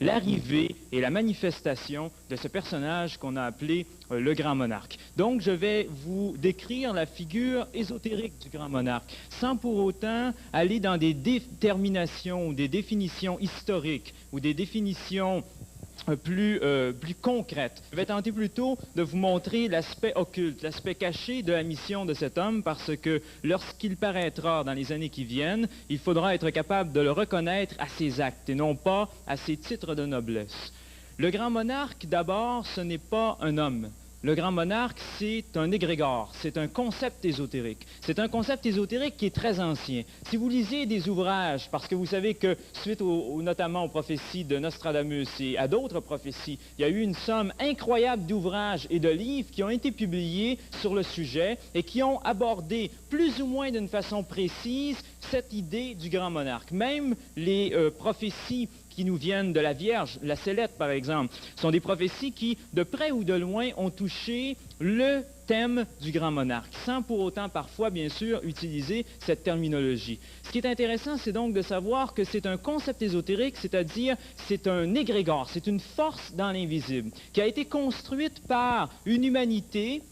l'arrivée et la manifestation de ce personnage qu'on a appelé le grand monarque. Donc, je vais vous décrire la figure ésotérique du grand monarque, sans pour autant aller dans des déterminations ou des définitions historiques ou des définitions plus concrète. Je vais tenter plutôt de vous montrer l'aspect occulte, l'aspect caché de la mission de cet homme, parce que lorsqu'il paraîtra dans les années qui viennent, il faudra être capable de le reconnaître à ses actes et non pas à ses titres de noblesse. Le grand monarque, d'abord, ce n'est pas un homme. Le grand monarque, c'est un égrégore, c'est un concept ésotérique. C'est un concept ésotérique qui est très ancien. Si vous lisez des ouvrages, parce que vous savez que suite notamment aux prophéties de Nostradamus et à d'autres prophéties, il y a eu une somme incroyable d'ouvrages et de livres qui ont été publiés sur le sujet et qui ont abordé plus ou moins d'une façon précise cette idée du grand monarque. Même les prophéties qui nous viennent de la Vierge, la Céleste par exemple, sont des prophéties qui, de près ou de loin, ont touché le thème du grand monarque, sans pour autant parfois, bien sûr, utiliser cette terminologie. Ce qui est intéressant, c'est donc de savoir que c'est un concept ésotérique, c'est-à-dire c'est un égrégore, c'est une force dans l'invisible, qui a été construite par une humanité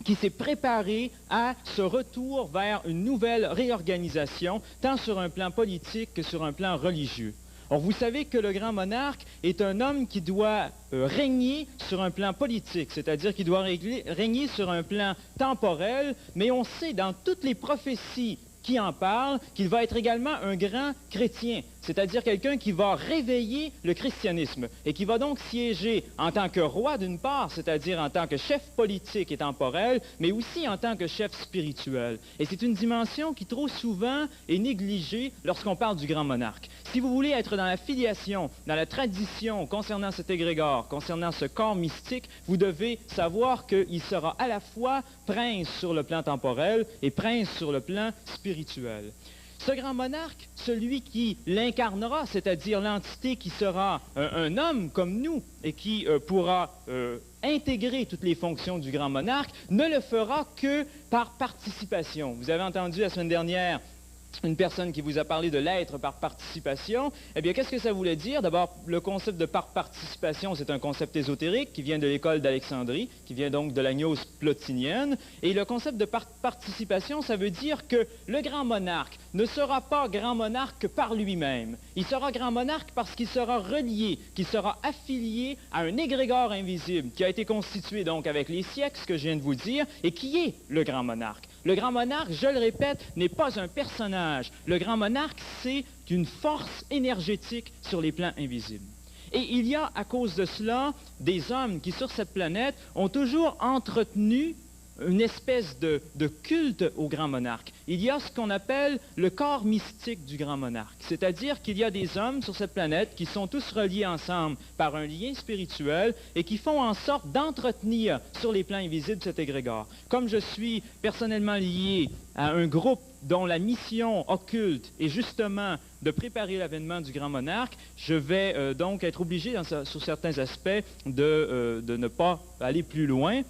qui s'est préparée à ce retour vers une nouvelle réorganisation, tant sur un plan politique que sur un plan religieux. Or, vous savez que le grand monarque est un homme qui doit régner sur un plan politique, c'est-à-dire qu'il doit régner sur un plan temporel, mais on sait dans toutes les prophéties qui en parlent qu'il va être également un grand chrétien, c'est-à-dire quelqu'un qui va réveiller le christianisme et qui va donc siéger en tant que roi d'une part, c'est-à-dire en tant que chef politique et temporel, mais aussi en tant que chef spirituel. Et c'est une dimension qui trop souvent est négligée lorsqu'on parle du grand monarque. Si vous voulez être dans la filiation, dans la tradition concernant cet égrégore, concernant ce corps mystique, vous devez savoir qu'il sera à la fois prince sur le plan temporel et prince sur le plan spirituel. Ce grand monarque, celui qui l'incarnera, c'est-à-dire l'entité qui sera un homme comme nous et qui pourra intégrer toutes les fonctions du grand monarque, ne le fera que par participation. Vous avez entendu la semaine dernière une personne qui vous a parlé de l'être par participation. Eh bien, qu'est-ce que ça voulait dire? D'abord, le concept de par participation, c'est un concept ésotérique qui vient de l'école d'Alexandrie, qui vient donc de la gnose plotinienne. Et le concept de participation, ça veut dire que le grand monarque ne sera pas grand monarque par lui-même. Il sera grand monarque parce qu'il sera relié, qu'il sera affilié à un égrégore invisible qui a été constitué donc avec les siècles, ce que je viens de vous dire, et qui est le grand monarque. Le grand monarque, je le répète, n'est pas un personnage. Le grand monarque, c'est une force énergétique sur les plans invisibles. Et il y a, à cause de cela, des hommes qui, sur cette planète, ont toujours entretenu une espèce de culte au grand monarque. Il y a ce qu'on appelle le corps mystique du grand monarque, c'est-à-dire qu'il y a des hommes sur cette planète qui sont tous reliés ensemble par un lien spirituel et qui font en sorte d'entretenir sur les plans invisibles cet égrégore. Comme je suis personnellement lié à un groupe dont la mission occulte est justement de préparer l'avènement du grand monarque, je vais donc être obligé, sur certains aspects, de ne pas aller plus loin.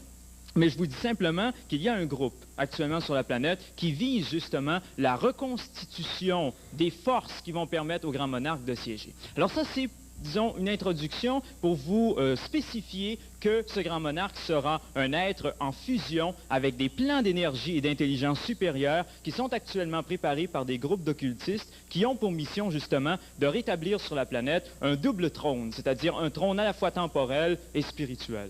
Mais je vous dis simplement qu'il y a un groupe actuellement sur la planète qui vise justement la reconstitution des forces qui vont permettre au grand monarque de siéger. Alors ça, c'est, disons, une introduction pour vous spécifier que ce grand monarque sera un être en fusion avec des plans d'énergie et d'intelligence supérieure qui sont actuellement préparés par des groupes d'occultistes qui ont pour mission justement de rétablir sur la planète un double trône, c'est-à-dire un trône à la fois temporel et spirituel.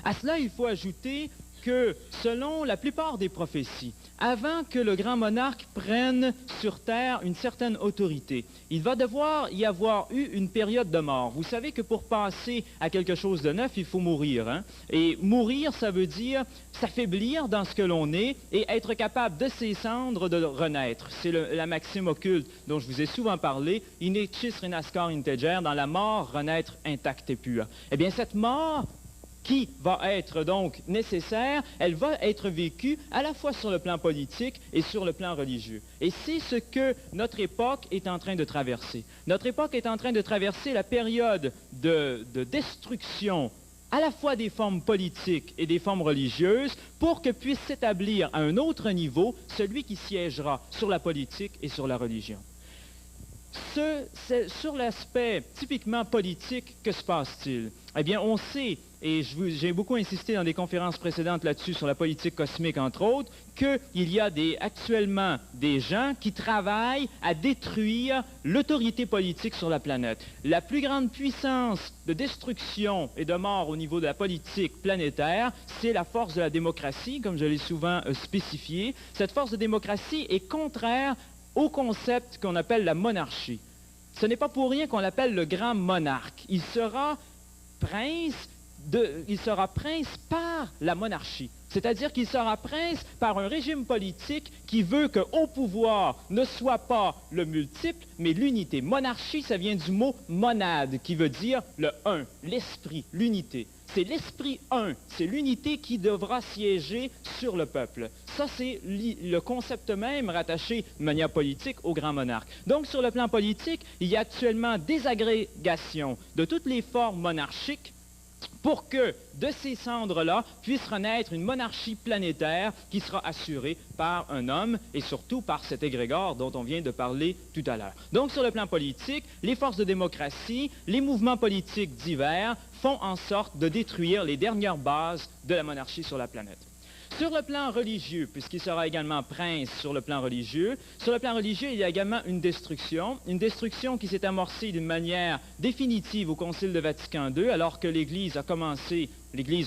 À cela, il faut ajouter que, selon la plupart des prophéties, avant que le grand monarque prenne sur Terre une certaine autorité, il va devoir y avoir eu une période de mort. Vous savez que pour passer à quelque chose de neuf, il faut mourir, hein? Et mourir, ça veut dire s'affaiblir dans ce que l'on est et être capable de ses cendres de renaître. C'est la maxime occulte dont je vous ai souvent parlé, « In exis renascere integer », dans la mort, renaître intact et pur. Eh bien, cette mort qui va être donc nécessaire, elle va être vécue à la fois sur le plan politique et sur le plan religieux. Et c'est ce que notre époque est en train de traverser. Notre époque est en train de traverser la période de destruction à la fois des formes politiques et des formes religieuses pour que puisse s'établir à un autre niveau celui qui siégera sur la politique et sur la religion. Sur l'aspect typiquement politique, que se passe-t-il? Eh bien, on sait, et j'ai beaucoup insisté dans des conférences précédentes là-dessus, sur la politique cosmique, entre autres, qu'il y a actuellement des gens qui travaillent à détruire l'autorité politique sur la planète. La plus grande puissance de destruction et de mort au niveau de la politique planétaire, c'est la force de la démocratie, comme je l'ai souvent spécifié. Cette force de démocratie est contraire au concept qu'on appelle la monarchie. Ce n'est pas pour rien qu'on l'appelle le grand monarque. Il sera prince par la monarchie. C'est-à-dire qu'il sera prince par un régime politique qui veut qu'au pouvoir ne soit pas le multiple, mais l'unité. Monarchie, ça vient du mot monade, qui veut dire le un, l'esprit, l'unité. C'est l'esprit un, c'est l'unité qui devra siéger sur le peuple. Ça, c'est le concept même rattaché de manière politique au grand monarque. Donc, sur le plan politique, il y a actuellement des agrégations de toutes les formes monarchiques pour que de ces cendres-là puisse renaître une monarchie planétaire qui sera assurée par un homme et surtout par cet égrégore dont on vient de parler tout à l'heure. Donc, sur le plan politique, les forces de démocratie, les mouvements politiques divers font en sorte de détruire les dernières bases de la monarchie sur la planète. Sur le plan religieux, puisqu'il sera également prince sur le plan religieux, il y a également une destruction qui s'est amorcée d'une manière définitive au Concile de Vatican II, alors que l'Église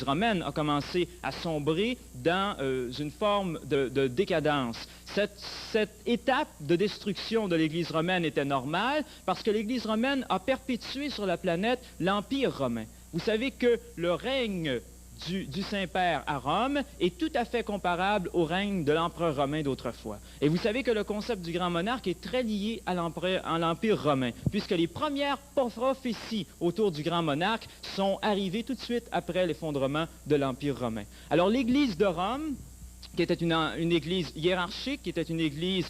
romaine a commencé à sombrer dans une forme de décadence. Cette étape de destruction de l'Église romaine était normale parce que l'Église romaine a perpétué sur la planète l'Empire romain. Vous savez que le règne du Saint-Père à Rome est tout à fait comparable au règne de l'empereur romain d'autrefois. Et vous savez que le concept du grand monarque est très lié à l'Empire romain, puisque les premières prophéties autour du grand monarque sont arrivées tout de suite après l'effondrement de l'Empire romain. Alors l'Église de Rome, qui était une église hiérarchique, qui était une église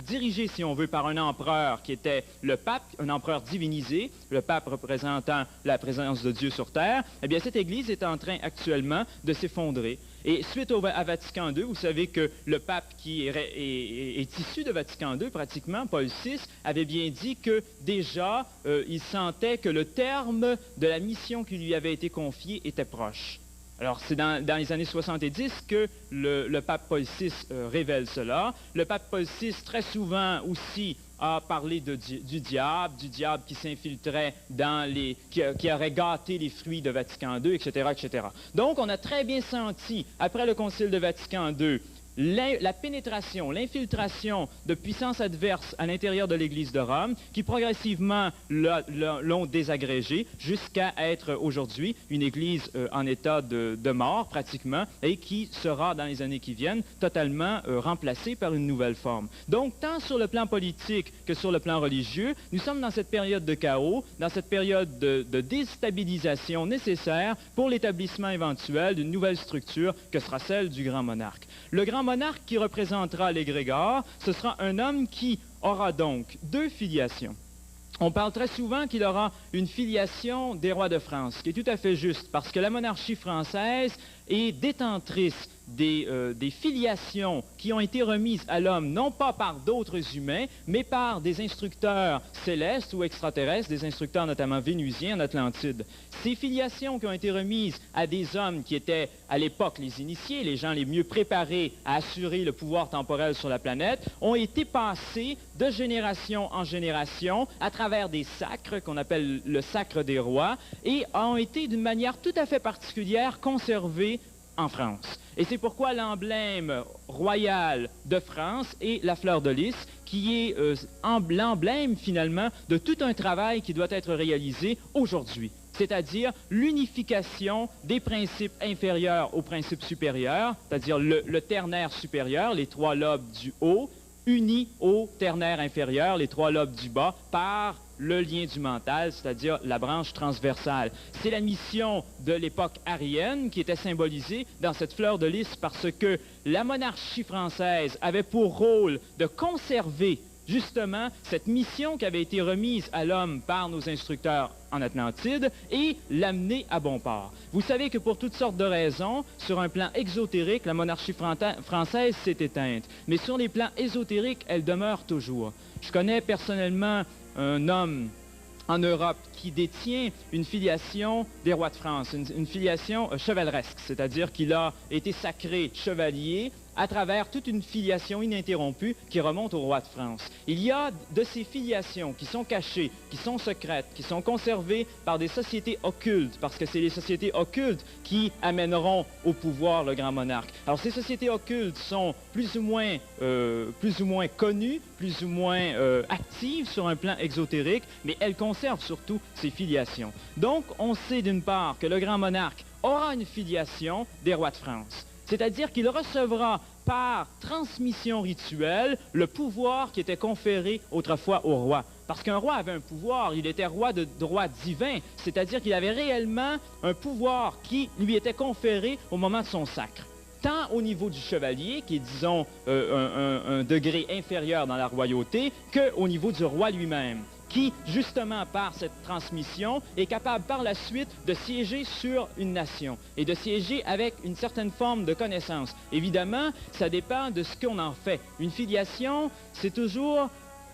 dirigé, si on veut, par un empereur qui était le pape, un empereur divinisé, le pape représentant la présence de Dieu sur terre, eh bien, cette Église est en train actuellement de s'effondrer. Et suite à Vatican II, vous savez que le pape qui est issu de Vatican II, pratiquement, Paul VI, avait bien dit que déjà, il sentait que le terme de la mission qui lui avait été confiée était proche. Alors, c'est dans les années 70 que le pape Paul VI révèle cela. Le pape Paul VI, très souvent aussi, a parlé du diable qui s'infiltrait qui aurait gâté les fruits de Vatican II, etc., etc. Donc, on a très bien senti, après le Concile de Vatican II, la pénétration, l'infiltration de puissances adverses à l'intérieur de l'Église de Rome qui progressivement l'ont désagrégée jusqu'à être aujourd'hui une Église en état de mort pratiquement et qui sera dans les années qui viennent totalement remplacée par une nouvelle forme. Donc tant sur le plan politique que sur le plan religieux, nous sommes dans cette période de chaos, dans cette période de déstabilisation nécessaire pour l'établissement éventuel d'une nouvelle structure que sera celle du grand monarque. Le grand monarque qui représentera l'égrégore, ce sera un homme qui aura donc deux filiations. On parle très souvent qu'il aura une filiation des rois de France, ce qui est tout à fait juste, parce que la monarchie française est détentrice des filiations qui ont été remises à l'homme, non pas par d'autres humains, mais par des instructeurs célestes ou extraterrestres, des instructeurs notamment vénusiens en Atlantide. Ces filiations qui ont été remises à des hommes qui étaient à l'époque les initiés, les gens les mieux préparés à assurer le pouvoir temporel sur la planète, ont été passées de génération en génération à travers des sacres qu'on appelle le sacre des rois et ont été d'une manière tout à fait particulière conservées en France. Et c'est pourquoi l'emblème royal de France est la fleur de lys, qui est l'emblème finalement de tout un travail qui doit être réalisé aujourd'hui, c'est-à-dire l'unification des principes inférieurs aux principes supérieurs, c'est-à-dire le ternaire supérieur, les trois lobes du haut, unis au ternaire inférieur, les trois lobes du bas, par le lien du mental, c'est-à-dire la branche transversale. C'est la mission de l'époque arienne qui était symbolisée dans cette fleur de lys parce que la monarchie française avait pour rôle de conserver justement cette mission qui avait été remise à l'homme par nos instructeurs en Atlantide et l'amener à bon port. Vous savez que pour toutes sortes de raisons, sur un plan exotérique, la monarchie française s'est éteinte, mais sur les plans ésotériques, elle demeure toujours. Je connais personnellement un homme en Europe qui détient une filiation des rois de France, une filiation chevaleresque, c'est-à-dire qu'il a été sacré chevalier à travers toute une filiation ininterrompue qui remonte au roi de France. Il y a de ces filiations qui sont cachées, qui sont secrètes, qui sont conservées par des sociétés occultes, parce que c'est les sociétés occultes qui amèneront au pouvoir le grand monarque. Alors ces sociétés occultes sont plus ou moins connues, plus ou moins actives sur un plan exotérique, mais elles conservent surtout ces filiations. Donc on sait d'une part que le grand monarque aura une filiation des rois de France. C'est-à-dire qu'il recevra par transmission rituelle le pouvoir qui était conféré autrefois au roi. Parce qu'un roi avait un pouvoir, il était roi de droit divin, c'est-à-dire qu'il avait réellement un pouvoir qui lui était conféré au moment de son sacre. Tant au niveau du chevalier, qui est, disons, un degré inférieur dans la royauté, qu'au niveau du roi lui-même, qui, justement, par cette transmission, est capable par la suite de siéger sur une nation et de siéger avec une certaine forme de connaissance. Évidemment, ça dépend de ce qu'on en fait. Une filiation, c'est toujours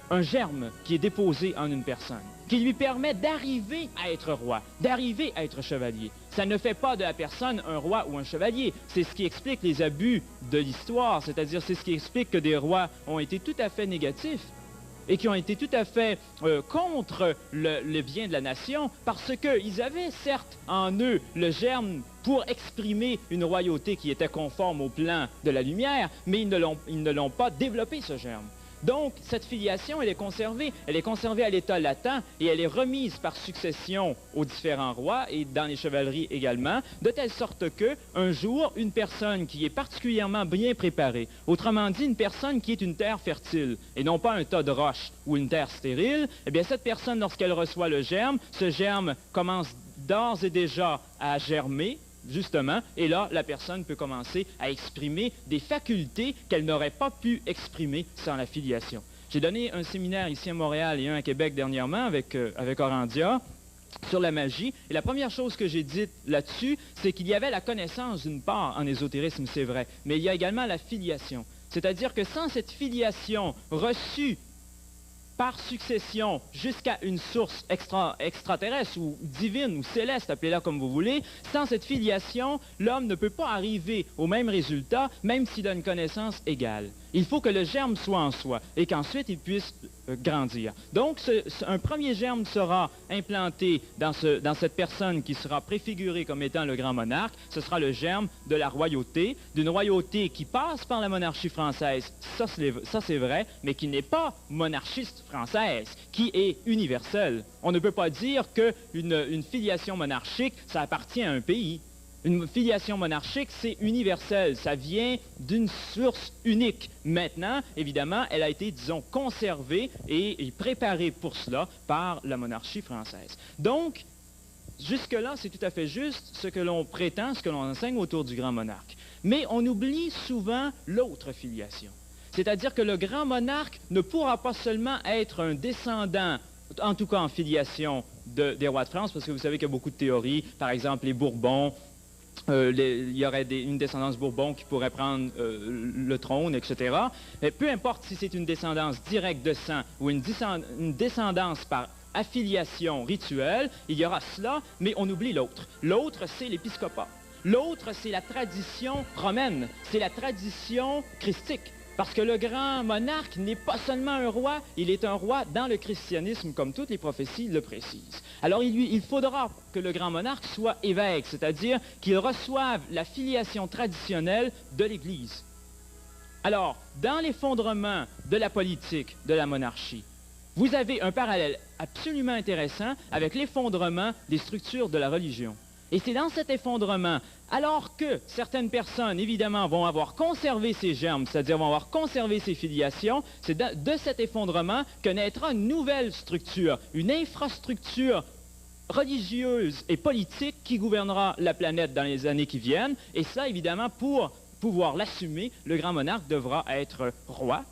un germe qui est déposé en une personne, qui lui permet d'arriver à être roi, d'arriver à être chevalier. Ça ne fait pas de la personne un roi ou un chevalier. C'est ce qui explique les abus de l'histoire, c'est-à-dire c'est ce qui explique que des rois ont été tout à fait négatifs et qui ont été tout à fait contre le bien de la nation, parce qu'ils avaient certes en eux le germe pour exprimer une royauté qui était conforme au plan de la lumière, mais ils ne l'ont pas développé, ce germe. Donc, cette filiation, elle est conservée à l'état latent et elle est remise par succession aux différents rois et dans les chevaleries également, de telle sorte que, un jour, une personne qui est particulièrement bien préparée, autrement dit, une personne qui est une terre fertile et non pas un tas de roches ou une terre stérile, eh bien, cette personne, lorsqu'elle reçoit le germe, ce germe commence d'ores et déjà à germer, justement, et là, la personne peut commencer à exprimer des facultés qu'elle n'aurait pas pu exprimer sans la filiation. J'ai donné un séminaire ici à Montréal et un à Québec dernièrement avec Orandia sur la magie, et la première chose que j'ai dite là-dessus, c'est qu'il y avait la connaissance d'une part en ésotérisme, c'est vrai, mais il y a également la filiation. C'est-à-dire que sans cette filiation reçue par succession jusqu'à une source extraterrestre ou divine ou céleste, appelez-la comme vous voulez, sans cette filiation, l'homme ne peut pas arriver au même résultat, même s'il a une connaissance égale. Il faut que le germe soit en soi et qu'ensuite il puisse grandir. Donc, un premier germe sera implanté dans cette personne qui sera préfigurée comme étant le grand monarque. Ce sera le germe de la royauté, d'une royauté qui passe par la monarchie française, ça c'est vrai, mais qui n'est pas monarchiste française, qui est universelle. On ne peut pas dire qu'une filiation monarchique, ça appartient à un pays. Une filiation monarchique, c'est universel, ça vient d'une source unique. Maintenant, évidemment, elle a été, disons, conservée et préparée pour cela par la monarchie française. Donc, jusque-là, c'est tout à fait juste ce que l'on prétend, ce que l'on enseigne autour du grand monarque. Mais on oublie souvent l'autre filiation. C'est-à-dire que le grand monarque ne pourra pas seulement être un descendant, en tout cas en filiation des rois de France, parce que vous savez qu'il y a beaucoup de théories, par exemple les Bourbons, il y aurait une descendance Bourbon qui pourrait prendre le trône, etc. Mais peu importe si c'est une descendance directe de sang ou une descendance par affiliation rituelle, il y aura cela, mais on oublie l'autre. L'autre, c'est l'épiscopat. L'autre, c'est la tradition romaine, c'est la tradition christique. Parce que le grand monarque n'est pas seulement un roi, il est un roi dans le christianisme, comme toutes les prophéties le précisent. Alors il faudra que le grand monarque soit évêque, c'est-à-dire qu'il reçoive la filiation traditionnelle de l'Église. Alors, dans l'effondrement de la politique de la monarchie, vous avez un parallèle absolument intéressant avec l'effondrement des structures de la religion. Et c'est dans cet effondrement, alors que certaines personnes, évidemment, vont avoir conservé ces germes, c'est-à-dire vont avoir conservé ces filiations, c'est de cet effondrement que naîtra une nouvelle structure, une infrastructure religieuse et politique qui gouvernera la planète dans les années qui viennent. Et ça, évidemment, pour pouvoir l'assumer, le grand monarque devra être roi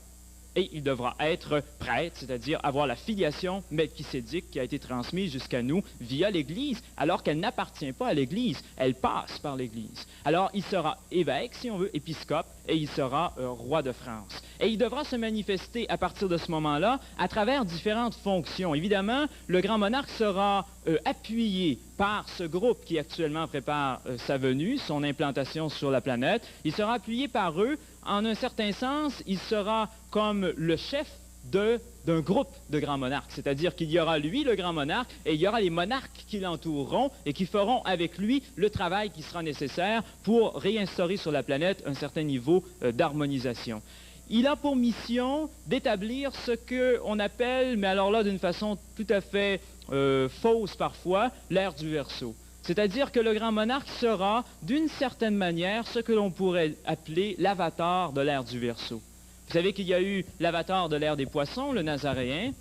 et il devra être prêtre, c'est-à-dire avoir la filiation melchisédique qui a été transmise jusqu'à nous via l'Église, alors qu'elle n'appartient pas à l'Église, elle passe par l'Église. Alors il sera évêque, si on veut, épiscope, et il sera roi de France. Et il devra se manifester à partir de ce moment-là à travers différentes fonctions. Évidemment, le grand monarque sera appuyé par ce groupe qui actuellement prépare sa venue, son implantation sur la planète. Il sera appuyé par eux. En un certain sens, il sera comme le chef d'un groupe de grands monarques, c'est-à-dire qu'il y aura lui, le grand monarque, et il y aura les monarques qui l'entoureront et qui feront avec lui le travail qui sera nécessaire pour réinstaurer sur la planète un certain niveau d'harmonisation. Il a pour mission d'établir ce qu'on appelle, mais alors là d'une façon tout à fait fausse parfois, l'ère du Verseau. C'est-à-dire que le grand monarque sera, d'une certaine manière, ce que l'on pourrait appeler l'avatar de l'ère du Verseau. Vous savez qu'il y a eu l'avatar de l'ère des poissons, le Nazaréen.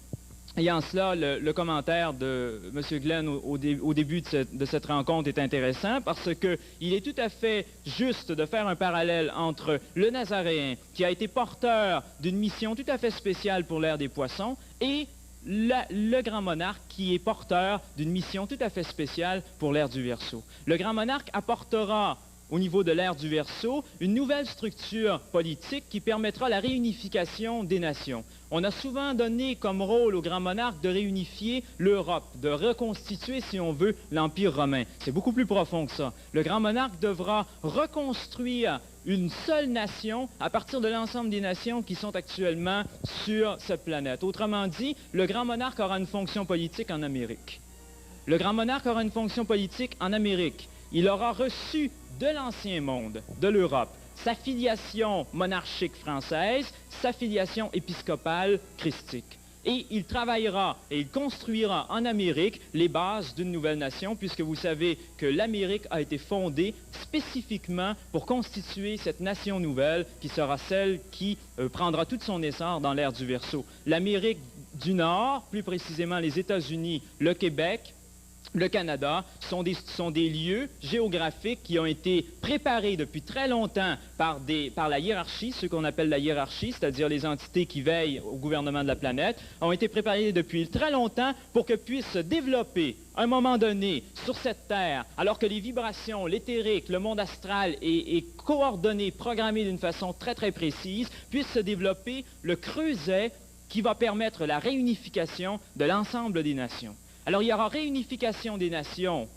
Et en cela, le commentaire de M. Glenn au début de cette rencontre est intéressant parce qu'il est tout à fait juste de faire un parallèle entre le Nazaréen, qui a été porteur d'une mission tout à fait spéciale pour l'ère des poissons, et le grand monarque qui est porteur d'une mission tout à fait spéciale pour l'ère du Verseau. Le grand monarque apportera au niveau de l'ère du Verseau, une nouvelle structure politique qui permettra la réunification des nations. On a souvent donné comme rôle au grand monarque de réunifier l'Europe, de reconstituer, si on veut, l'Empire romain. C'est beaucoup plus profond que ça. Le grand monarque devra reconstruire une seule nation à partir de l'ensemble des nations qui sont actuellement sur cette planète. Autrement dit, le grand monarque aura une fonction politique en Amérique. Le grand monarque aura une fonction politique en Amérique. Il aura reçu de l'ancien monde, de l'Europe, sa filiation monarchique française, sa filiation épiscopale christique. Et il travaillera et il construira en Amérique les bases d'une nouvelle nation, puisque vous savez que l'Amérique a été fondée spécifiquement pour constituer cette nation nouvelle qui sera celle qui prendra tout son essor dans l'ère du Verseau. L'Amérique du Nord, plus précisément les États-Unis, le Québec, le Canada, sont des lieux géographiques qui ont été préparés depuis très longtemps par la hiérarchie, ce qu'on appelle la hiérarchie, c'est-à-dire les entités qui veillent au gouvernement de la planète, ont été préparés depuis très longtemps pour que puissent se développer à un moment donné sur cette Terre, alors que les vibrations, l'éthérique, le monde astral est coordonné, programmé d'une façon très très précise, puisse se développer le creuset qui va permettre la réunification de l'ensemble des nations. Alors, il y aura réunification des nations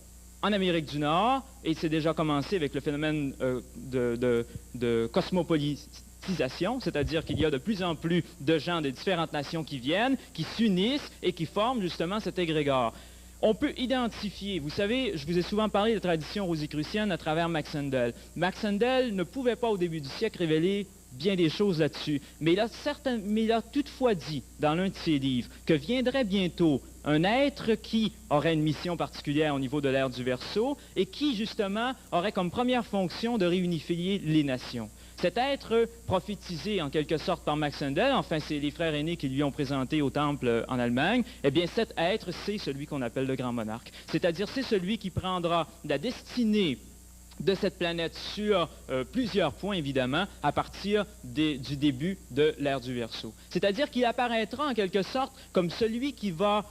en Amérique du Nord, et c'est déjà commencé avec le phénomène de cosmopolitisation, c'est-à-dire qu'il y a de plus en plus de gens de différentes nations qui viennent, qui s'unissent et qui forment justement cet égrégore. On peut identifier, vous savez, je vous ai souvent parlé de la tradition rosicrucienne à travers Max Handel. Max Handel ne pouvait pas au début du siècle révéler bien des choses là-dessus, mais il a toutefois dit dans l'un de ses livres que viendrait bientôt un être qui aurait une mission particulière au niveau de l'ère du Verseau et qui, justement, aurait comme première fonction de réunifier les nations. Cet être prophétisé en quelque sorte par Max Handel, enfin c'est les frères aînés qui lui ont présenté au temple en Allemagne, eh bien cet être, c'est celui qu'on appelle le grand monarque. C'est-à-dire c'est celui qui prendra la destinée de cette planète sur plusieurs points, évidemment, à partir du début de l'ère du Verseau. C'est-à-dire qu'il apparaîtra en quelque sorte comme celui qui va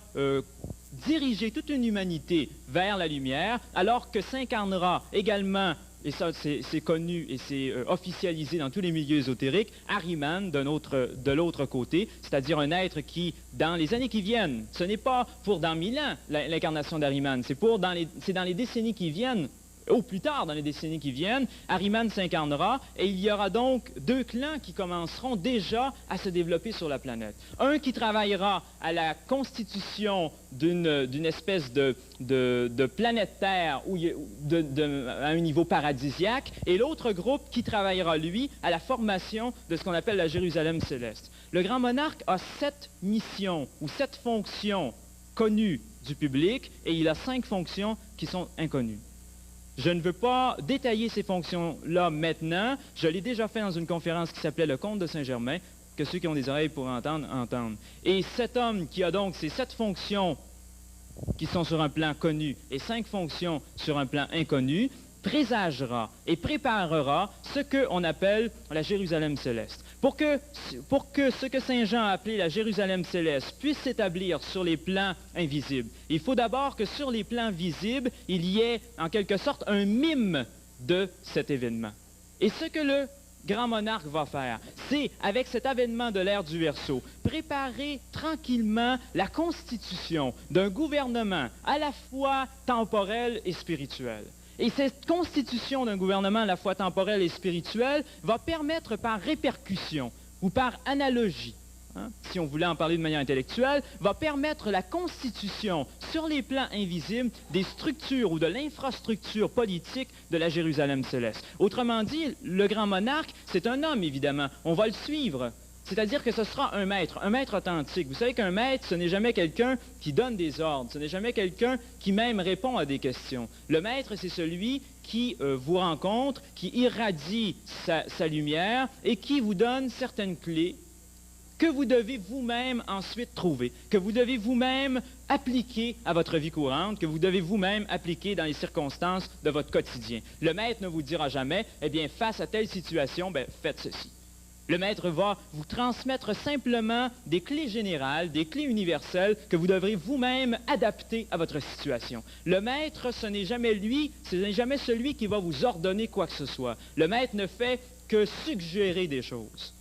diriger toute une humanité vers la lumière, alors que s'incarnera également, et ça c'est connu et c'est officialisé dans tous les milieux ésotériques, Ahriman de l'autre côté, c'est-à-dire un être qui, dans les années qui viennent, ce n'est pas pour dans 1000 ans l'incarnation d'Ahriman, c'est dans les décennies qui viennent, au plus tard dans les décennies qui viennent, Ahriman s'incarnera et il y aura donc deux clans qui commenceront déjà à se développer sur la planète. Un qui travaillera à la constitution d'une espèce de planète Terre à un niveau paradisiaque et l'autre groupe qui travaillera, lui, à la formation de ce qu'on appelle la Jérusalem céleste. Le grand monarque a 7 missions ou 7 fonctions connues du public et il a 5 fonctions qui sont inconnues. Je ne veux pas détailler ces fonctions-là maintenant. Je l'ai déjà fait dans une conférence qui s'appelait « Le Comte de Saint-Germain », que ceux qui ont des oreilles pour entendre, entendent. Et cet homme qui a donc ces 7 fonctions qui sont sur un plan connu et 5 fonctions sur un plan inconnu, présagera et préparera ce qu'on appelle la Jérusalem céleste. Pour que ce que Saint Jean a appelé la Jérusalem céleste puisse s'établir sur les plans invisibles, il faut d'abord que sur les plans visibles, il y ait en quelque sorte un mime de cet événement. Et ce que le grand monarque va faire, c'est, avec cet avènement de l'ère du Verseau, préparer tranquillement la constitution d'un gouvernement à la fois temporel et spirituel. Et cette constitution d'un gouvernement à la fois temporel et spirituel va permettre par répercussion ou par analogie, si on voulait en parler de manière intellectuelle, va permettre la constitution sur les plans invisibles des structures ou de l'infrastructure politique de la Jérusalem céleste. Autrement dit, le grand monarque, c'est un homme évidemment, on va le suivre. C'est-à-dire que ce sera un maître authentique. Vous savez qu'un maître, ce n'est jamais quelqu'un qui donne des ordres, ce n'est jamais quelqu'un qui même répond à des questions. Le maître, c'est celui qui vous rencontre, qui irradie sa lumière et qui vous donne certaines clés que vous devez vous-même ensuite trouver, que vous devez vous-même appliquer à votre vie courante, que vous devez vous-même appliquer dans les circonstances de votre quotidien. Le maître ne vous dira jamais, eh bien, face à telle situation, faites ceci. Le maître va vous transmettre simplement des clés générales, des clés universelles que vous devrez vous-même adapter à votre situation. Le maître, ce n'est jamais celui qui va vous ordonner quoi que ce soit. Le maître ne fait que suggérer des choses.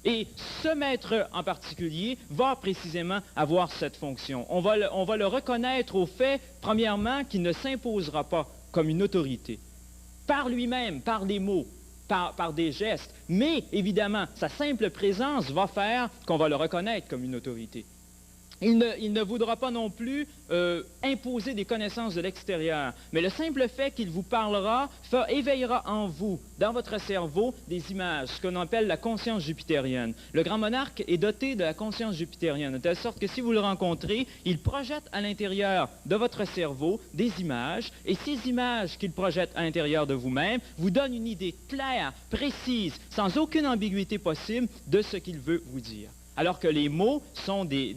Et ce maître en particulier va précisément avoir cette fonction. On va le reconnaître au fait, premièrement, qu'il ne s'imposera pas comme une autorité, par lui-même, par des mots, par des gestes, mais évidemment, sa simple présence va faire qu'on va le reconnaître comme une autorité. Il ne voudra pas non plus imposer des connaissances de l'extérieur, mais le simple fait qu'il vous parlera éveillera en vous, dans votre cerveau, des images, ce qu'on appelle la conscience jupitérienne. Le grand monarque est doté de la conscience jupitérienne, de telle sorte que si vous le rencontrez, il projette à l'intérieur de votre cerveau des images, et ces images qu'il projette à l'intérieur de vous-même vous donnent une idée claire, précise, sans aucune ambiguïté possible de ce qu'il veut vous dire. Alors que les mots sont des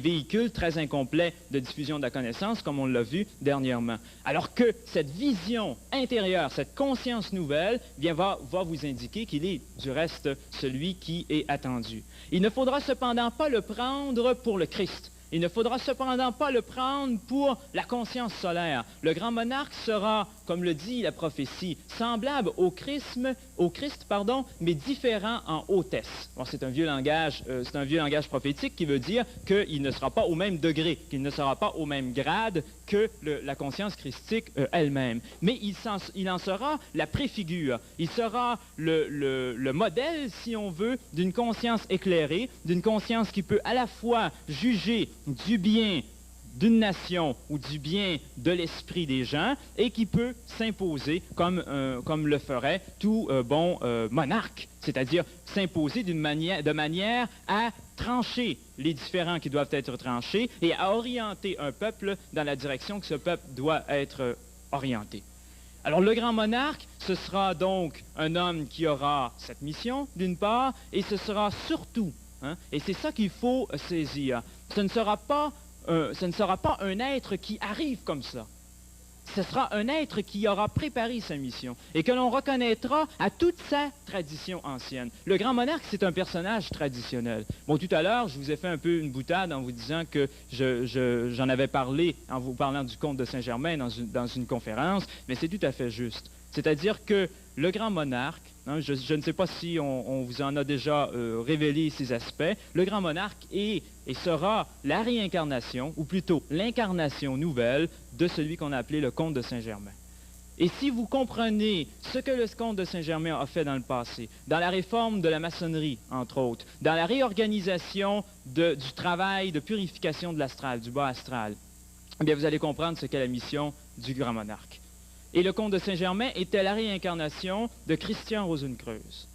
véhicules très incomplets de diffusion de la connaissance, comme on l'a vu dernièrement. Alors que cette vision intérieure, cette conscience nouvelle, va vous indiquer qu'il est, du reste, celui qui est attendu. Il ne faudra cependant pas le prendre pour le Christ. Il ne faudra cependant pas le prendre pour la conscience solaire. Le grand monarque sera, comme le dit la prophétie, semblable au Christ, mais différent en hautesse. Bon, c'est un vieux langage prophétique qui veut dire qu'il ne sera pas au même degré, qu'il ne sera pas au même grade que la conscience christique elle-même. Mais il en sera la préfigure. Il sera le modèle, si on veut, d'une conscience éclairée, d'une conscience qui peut à la fois juger du bien d'une nation ou du bien de l'esprit des gens et qui peut s'imposer comme le ferait tout bon monarque, c'est-à-dire s'imposer de manière à trancher les différends qui doivent être tranchés et à orienter un peuple dans la direction que ce peuple doit être orienté. Alors le grand monarque, ce sera donc un homme qui aura cette mission d'une part et ce sera surtout, et c'est ça qu'il faut saisir, ce ne sera pas un être qui arrive comme ça. Ce sera un être qui aura préparé sa mission et que l'on reconnaîtra à toute sa tradition ancienne. Le grand monarque, c'est un personnage traditionnel. Bon, tout à l'heure, je vous ai fait un peu une boutade en vous disant que j'en avais parlé en vous parlant du comte de Saint-Germain dans une conférence, mais c'est tout à fait juste. C'est-à-dire que le grand monarque, je ne sais pas si on vous en a déjà révélé ces aspects, le grand monarque est et sera la réincarnation, ou plutôt l'incarnation nouvelle de celui qu'on a appelé le comte de Saint-Germain. Et si vous comprenez ce que le comte de Saint-Germain a fait dans le passé, dans la réforme de la maçonnerie, entre autres, dans la réorganisation du travail de purification de l'astral, du bas astral, eh bien vous allez comprendre ce qu'est la mission du grand monarque. Et le comte de Saint-Germain était la réincarnation de Christian Rosenkreuz,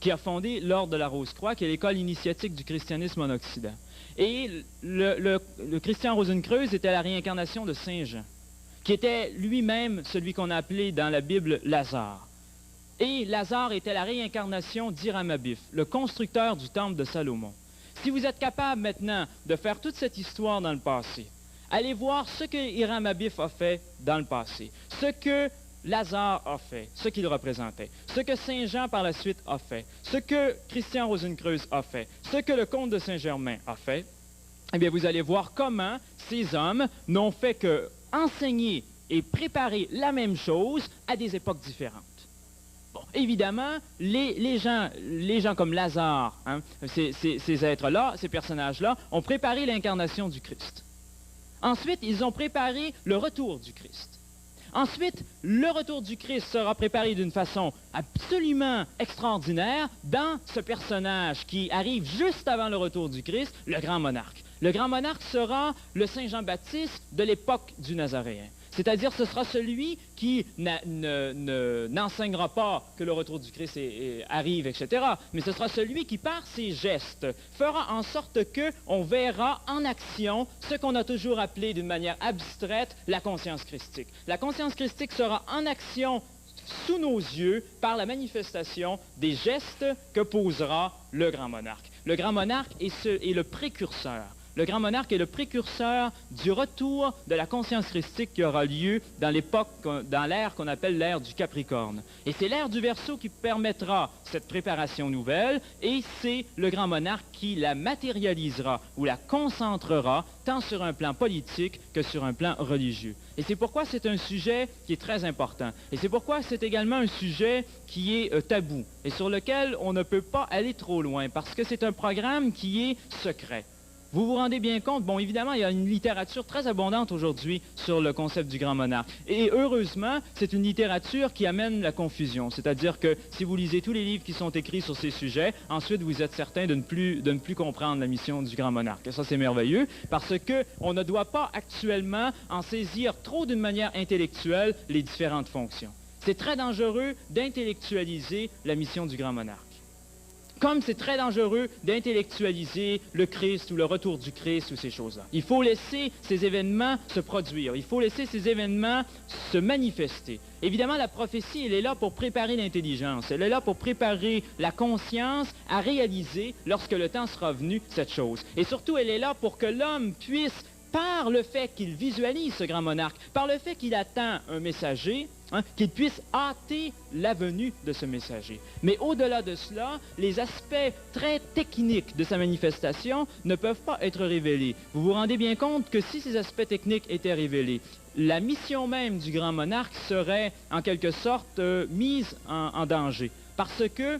qui a fondé l'Ordre de la Rose-Croix, qui est l'école initiatique du christianisme en Occident. Et le Christian Rosenkreuz était la réincarnation de Saint Jean, qui était lui-même celui qu'on a appelé dans la Bible Lazare. Et Lazare était la réincarnation d'Hiram Abif, le constructeur du temple de Salomon. Si vous êtes capable maintenant de faire toute cette histoire dans le passé, allez voir ce que Hiram Abif a fait dans le passé, ce que Lazare a fait, ce qu'il représentait, ce que Saint Jean par la suite a fait, ce que Christian Rosenkreuz a fait, ce que le comte de Saint-Germain a fait, eh bien, vous allez voir comment ces hommes n'ont fait que enseigner et préparer la même chose à des époques différentes. Bon, évidemment, les gens comme Lazare, hein, ces êtres-là, ces personnages-là, ont préparé l'incarnation du Christ. Ensuite, ils ont préparé le retour du Christ. Ensuite, le retour du Christ sera préparé d'une façon absolument extraordinaire dans ce personnage qui arrive juste avant le retour du Christ, le grand monarque. Le grand monarque sera le Saint Jean-Baptiste de l'époque du Nazaréen. C'est-à-dire, ce sera celui qui n'enseignera pas que le retour du Christ arrive, etc., mais ce sera celui qui, par ses gestes, fera en sorte qu'on verra en action ce qu'on a toujours appelé d'une manière abstraite la conscience christique. La conscience christique sera en action sous nos yeux par la manifestation des gestes que posera le grand monarque. Le grand monarque est le précurseur. Le grand monarque est le précurseur du retour de la conscience christique qui aura lieu dans l'ère qu'on appelle l'ère du Capricorne. Et c'est l'ère du Verseau qui permettra cette préparation nouvelle, et c'est le grand monarque qui la matérialisera ou la concentrera tant sur un plan politique que sur un plan religieux. Et c'est pourquoi c'est un sujet qui est très important. Et c'est pourquoi c'est également un sujet qui est tabou et sur lequel on ne peut pas aller trop loin parce que c'est un programme qui est secret. Vous vous rendez bien compte, bon, évidemment, il y a une littérature très abondante aujourd'hui sur le concept du grand monarque. Et heureusement, c'est une littérature qui amène la confusion. C'est-à-dire que si vous lisez tous les livres qui sont écrits sur ces sujets, ensuite vous êtes certain de ne plus comprendre la mission du grand monarque. Et ça, c'est merveilleux, parce qu'on ne doit pas actuellement en saisir trop d'une manière intellectuelle les différentes fonctions. C'est très dangereux d'intellectualiser la mission du grand monarque. Comme c'est très dangereux d'intellectualiser le Christ ou le retour du Christ ou ces choses-là. Il faut laisser ces événements se produire. Il faut laisser ces événements se manifester. Évidemment, la prophétie, elle est là pour préparer l'intelligence. Elle est là pour préparer la conscience à réaliser, lorsque le temps sera venu, cette chose. Et surtout, elle est là pour que l'homme puisse, par le fait qu'il visualise ce grand monarque, par le fait qu'il attend un messager, qu'il puisse hâter la venue de ce messager. Mais au-delà de cela, les aspects très techniques de sa manifestation ne peuvent pas être révélés. Vous vous rendez bien compte que si ces aspects techniques étaient révélés, la mission même du grand monarque serait en quelque sorte mise en danger. Parce que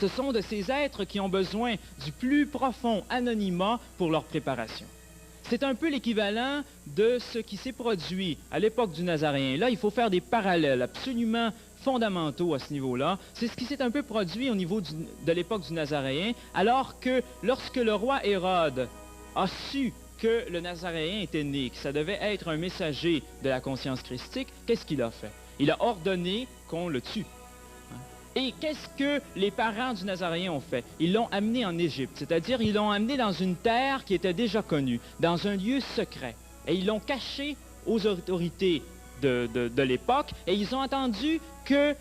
ce sont de ces êtres qui ont besoin du plus profond anonymat pour leur préparation. C'est un peu l'équivalent de ce qui s'est produit à l'époque du Nazaréen. Là, il faut faire des parallèles absolument fondamentaux à ce niveau-là. C'est ce qui s'est un peu produit au niveau de l'époque du Nazaréen, alors que lorsque le roi Hérode a su que le Nazaréen était né, que ça devait être un messager de la conscience christique, qu'est-ce qu'il a fait? Il a ordonné qu'on le tue. Et qu'est-ce que les parents du Nazaréen ont fait? Ils l'ont amené en Égypte, c'est-à-dire ils l'ont amené dans une terre qui était déjà connue, dans un lieu secret. Et ils l'ont caché aux autorités de l'époque, et ils ont attendu que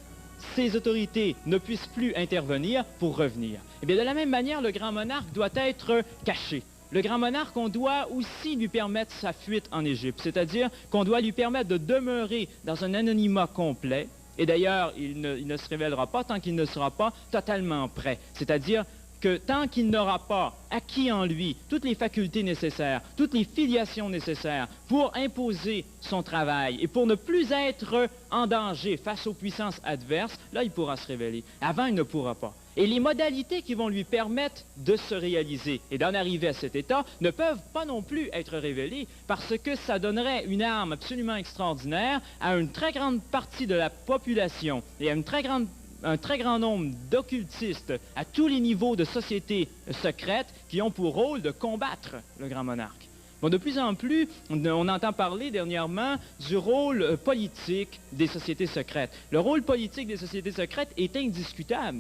ces autorités ne puissent plus intervenir pour revenir. Eh bien, de la même manière, le grand monarque doit être caché. Le grand monarque, on doit aussi lui permettre sa fuite en Égypte, c'est-à-dire qu'on doit lui permettre de demeurer dans un anonymat complet. Et d'ailleurs, il ne se révélera pas tant qu'il ne sera pas totalement prêt. C'est-à-dire que tant qu'il n'aura pas acquis en lui toutes les facultés nécessaires, toutes les filiations nécessaires pour imposer son travail et pour ne plus être en danger face aux puissances adverses, là, il pourra se révéler. Avant, il ne pourra pas. Et les modalités qui vont lui permettre de se réaliser et d'en arriver à cet état ne peuvent pas non plus être révélées parce que ça donnerait une arme absolument extraordinaire à une très grande partie de la population et à un très grand nombre d'occultistes à tous les niveaux de sociétés secrètes qui ont pour rôle de combattre le grand monarque. Bon, de plus en plus, on entend parler dernièrement du rôle politique des sociétés secrètes. Le rôle politique des sociétés secrètes est indiscutable.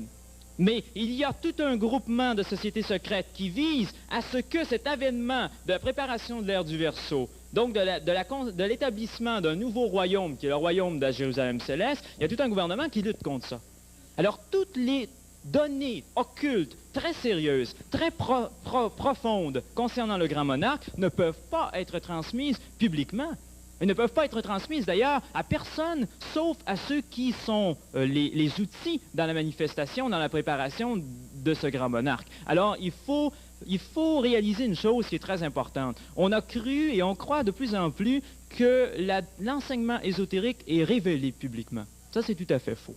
Mais il y a tout un groupement de sociétés secrètes qui visent à ce que cet avènement de la préparation de l'ère du Verseau, donc de l'établissement d'un nouveau royaume, qui est le royaume de la Jérusalem céleste, il y a tout un gouvernement qui lutte contre ça. Alors, toutes les données occultes, très sérieuses, très profondes concernant le grand monarque ne peuvent pas être transmises publiquement. Elles ne peuvent pas être transmises d'ailleurs à personne, sauf à ceux qui sont les outils dans la manifestation, dans la préparation de ce grand monarque. Alors, il faut réaliser une chose qui est très importante. On a cru et on croit de plus en plus que l'enseignement ésotérique est révélé publiquement. Ça, c'est tout à fait faux.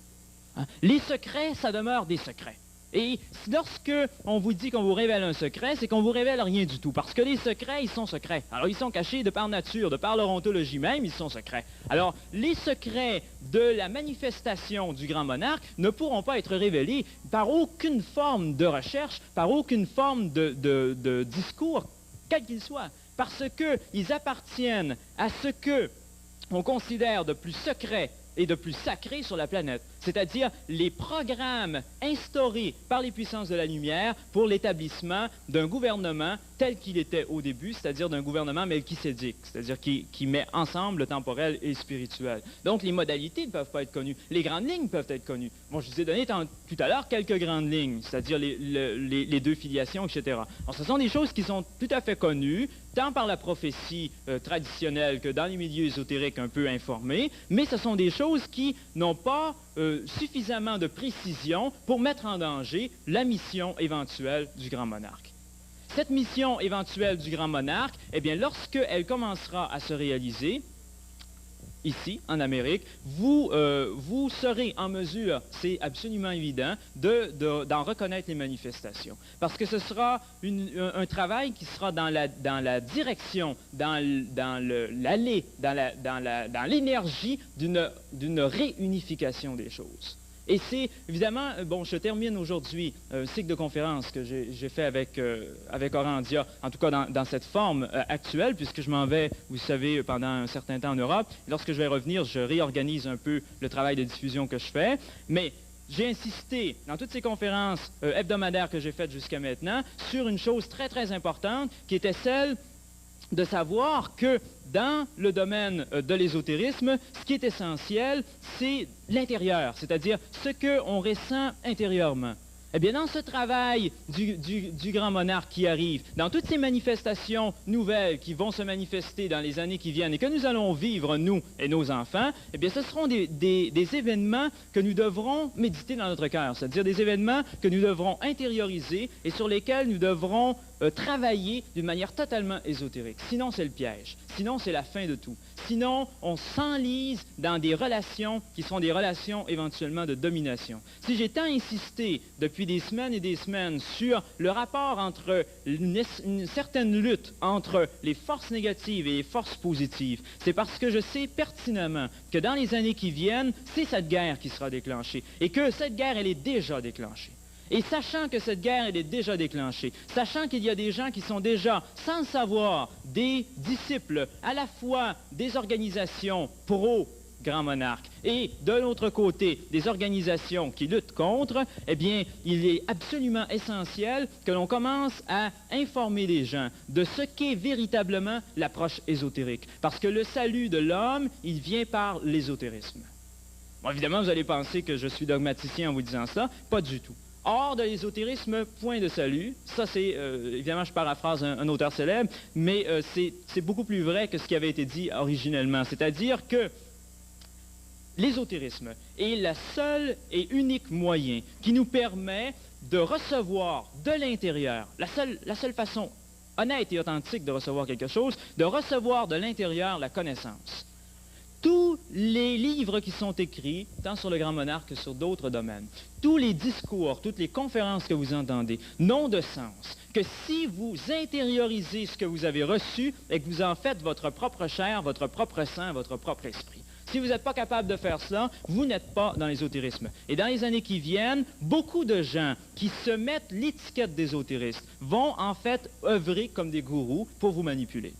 Hein? Les secrets, ça demeure des secrets. Et lorsque on vous dit qu'on vous révèle un secret, c'est qu'on vous révèle rien du tout, parce que les secrets, ils sont secrets. Alors, ils sont cachés de par nature, de par leur ontologie même, ils sont secrets. Alors, les secrets de la manifestation du grand monarque ne pourront pas être révélés par aucune forme de recherche, par aucune forme de discours, quel qu'il soit, parce qu'ils appartiennent à ce que on considère de plus secret et de plus sacré sur la planète, c'est-à-dire les programmes instaurés par les puissances de la lumière pour l'établissement d'un gouvernement tel qu'il était au début, c'est-à-dire d'un gouvernement melchisédique, c'est-à-dire qui met ensemble le temporel et le spirituel. Donc les modalités ne peuvent pas être connues, les grandes lignes peuvent être connues. Bon, je vous ai donné tout à l'heure quelques grandes lignes, c'est-à-dire les deux filiations, etc. Alors ce sont des choses qui sont tout à fait connues, tant par la prophétie traditionnelle que dans les milieux ésotériques un peu informés, mais ce sont des choses qui n'ont pas suffisamment de précision pour mettre en danger la mission éventuelle du grand monarque. Cette mission éventuelle du grand monarque, eh bien, lorsqu'elle commencera à se réaliser, ici, en Amérique, vous serez en mesure, c'est absolument évident, d'en reconnaître les manifestations. Parce que ce sera un travail qui sera dans la direction, dans l'allée, dans l'énergie d'une réunification des choses. Et c'est, évidemment, bon, je termine aujourd'hui un cycle de conférences que j'ai fait avec Orandia, en tout cas dans cette forme actuelle, puisque je m'en vais, vous savez, pendant un certain temps en Europe. Lorsque je vais revenir, je réorganise un peu le travail de diffusion que je fais. Mais j'ai insisté, dans toutes ces conférences hebdomadaires que j'ai faites jusqu'à maintenant, sur une chose très, très importante, qui était celle de savoir que dans le domaine de l'ésotérisme, ce qui est essentiel, c'est l'intérieur, c'est-à-dire ce qu'on ressent intérieurement. Eh bien, dans ce travail du grand monarque qui arrive, dans toutes ces manifestations nouvelles qui vont se manifester dans les années qui viennent et que nous allons vivre, nous et nos enfants, eh bien, ce seront des événements que nous devrons méditer dans notre cœur, c'est-à-dire des événements que nous devrons intérioriser et sur lesquels nous devrons travailler d'une manière totalement ésotérique. Sinon, c'est le piège. Sinon, c'est la fin de tout. Sinon, on s'enlise dans des relations qui sont des relations éventuellement de domination. Si j'ai tant insisté depuis des semaines et des semaines sur le rapport entre une certaine lutte entre les forces négatives et les forces positives, c'est parce que je sais pertinemment que dans les années qui viennent, c'est cette guerre qui sera déclenchée et que cette guerre, elle est déjà déclenchée. Et sachant que cette guerre, elle est déjà déclenchée, sachant qu'il y a des gens qui sont déjà, sans le savoir, des disciples à la fois des organisations pro-grand monarque et de l'autre côté des organisations qui luttent contre, eh bien, il est absolument essentiel que l'on commence à informer les gens de ce qu'est véritablement l'approche ésotérique. Parce que le salut de l'homme, il vient par l'ésotérisme. Bon, évidemment, vous allez penser que je suis dogmaticien en vous disant ça. Pas du tout. Hors de l'ésotérisme, point de salut. Ça, c'est, évidemment, je paraphrase un auteur célèbre, mais c'est beaucoup plus vrai que ce qui avait été dit originellement. C'est-à-dire que l'ésotérisme est le seul et unique moyen qui nous permet de recevoir de l'intérieur, la seule façon honnête et authentique de recevoir quelque chose, de recevoir de l'intérieur la connaissance. Tous les livres qui sont écrits, tant sur le grand monarque que sur d'autres domaines, tous les discours, toutes les conférences que vous entendez, n'ont de sens que si vous intériorisez ce que vous avez reçu et que vous en faites votre propre chair, votre propre sang, votre propre esprit. Si vous n'êtes pas capable de faire cela, vous n'êtes pas dans l'ésotérisme. Et dans les années qui viennent, beaucoup de gens qui se mettent l'étiquette d'ésotéristes vont en fait œuvrer comme des gourous pour vous manipuler.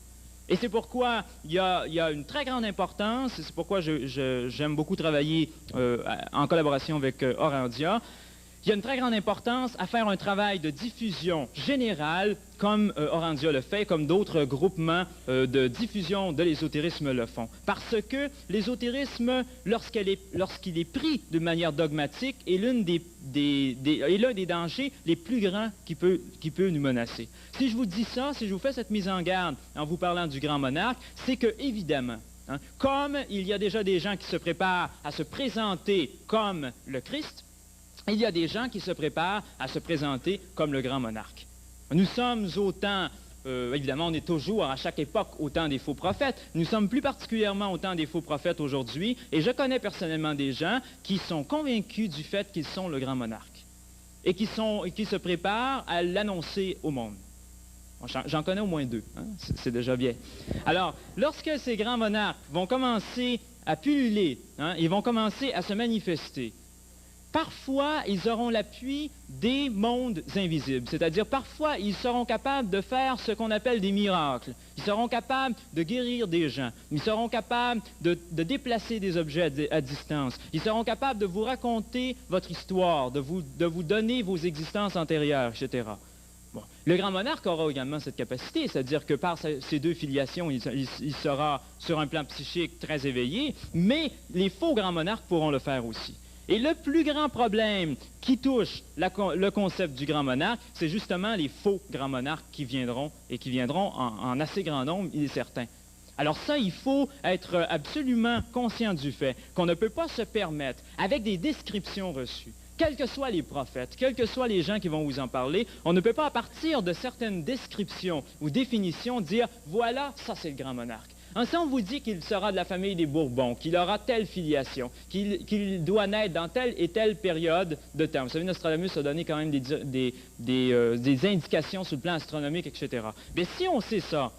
Et c'est pourquoi il y a une très grande importance, et c'est pourquoi j'aime beaucoup travailler en collaboration avec Orandia. Il y a une très grande importance à faire un travail de diffusion générale, comme Orandia le fait, comme d'autres groupements de diffusion de l'ésotérisme le font. Parce que l'ésotérisme, lorsqu'il est pris de manière dogmatique, est l'un des dangers les plus grands qui peut nous menacer. Si je vous dis ça, si je vous fais cette mise en garde en vous parlant du grand monarque, c'est que, évidemment, hein. Comme il y a déjà des gens qui se préparent à se présenter comme le Christ, il y a des gens qui se préparent à se présenter comme le grand monarque. Nous sommes autant, évidemment, on est toujours, à chaque époque, autant des faux prophètes. Nous sommes plus particulièrement autant des faux prophètes aujourd'hui, et je connais personnellement des gens qui sont convaincus du fait qu'ils sont le grand monarque et qui se préparent à l'annoncer au monde. Bon, j'en connais au moins deux, hein? C'est déjà bien. Alors, lorsque ces grands monarques vont commencer à pulluler, hein, ils vont commencer à se manifester, parfois, ils auront l'appui des mondes invisibles, c'est-à-dire parfois, ils seront capables de faire ce qu'on appelle des miracles. Ils seront capables de guérir des gens. Ils seront capables de déplacer des objets à distance. Ils seront capables de vous raconter votre histoire, de vous donner vos existences antérieures, etc. Bon. Le grand monarque aura également cette capacité, c'est-à-dire que par ces deux filiations, il sera sur un plan psychique très éveillé, mais les faux grands monarques pourront le faire aussi. Et le plus grand problème qui touche le concept du grand monarque, c'est justement les faux grands monarques qui viendront en assez grand nombre, il est certain. Alors ça, il faut être absolument conscient du fait qu'on ne peut pas se permettre, avec des descriptions reçues, quels que soient les prophètes, quels que soient les gens qui vont vous en parler, on ne peut pas, à partir de certaines descriptions ou définitions, dire « voilà, ça c'est le grand monarque ». Si on vous dit qu'il sera de la famille des Bourbons, qu'il aura telle filiation, qu'il doit naître dans telle et telle période de temps. Vous savez, Nostradamus a donné quand même des indications sur le plan astronomique, etc. Mais si on sait ça,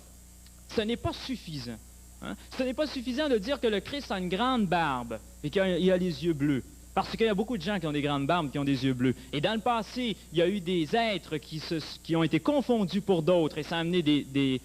ce n'est pas suffisant. Hein? Ce n'est pas suffisant de dire que le Christ a une grande barbe et qu'il a les yeux bleus. Parce qu'il y a beaucoup de gens qui ont des grandes barbes, qui ont des yeux bleus. Et dans le passé, il y a eu des êtres qui ont été confondus pour d'autres, et ça a amené des